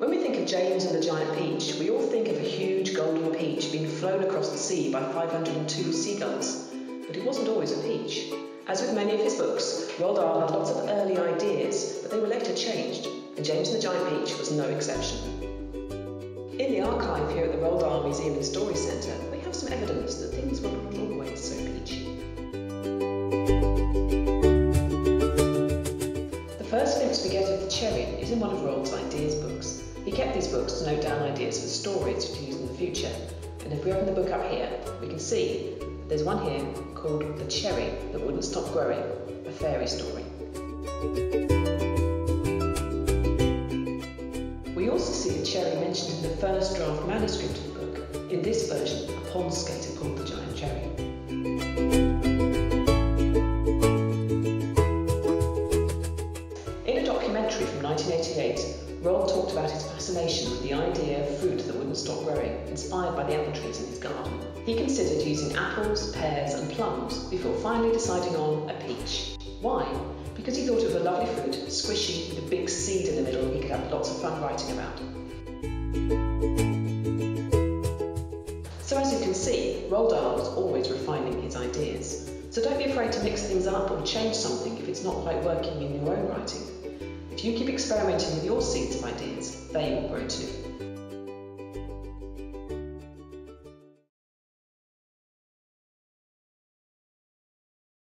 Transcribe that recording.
When we think of James and the giant peach, we all think of a huge golden peach being flown across the sea by 502 seagulls. But it wasn't always a peach. As with many of his books, Roald Dahl had lots of early ideas, but they were later changed, and James and the Giant Peach was no exception. In the archive here at the Roald Dahl Museum and Story Centre, we have some evidence that things were not always so peachy. The first glimpse we get of the cherry is in one of Roald's ideas books. He kept these books to note down ideas for stories to use in the future, and if we open the book up here, we can see there's one here called The Cherry That Wouldn't Stop Growing, a fairy story. We also see a cherry mentioned in the first draft manuscript of the book. In this version, a pond skater called the giant cherry. In a documentary from 1988, Roald talked about his fascination with the idea of fruit that wouldn't stop growing, inspired by the apple trees in his garden. He considered using apples, pears and plums before finally deciding on a peach. Why? Because he thought it was a lovely fruit, squishy, with a big seed in the middle he could have lots of fun writing about. So as you can see, Roald Dahl was always refining his ideas. So don't be afraid to mix things up or change something if it's not quite working in your own writing. If you keep experimenting with your seeds of ideas, they will grow too.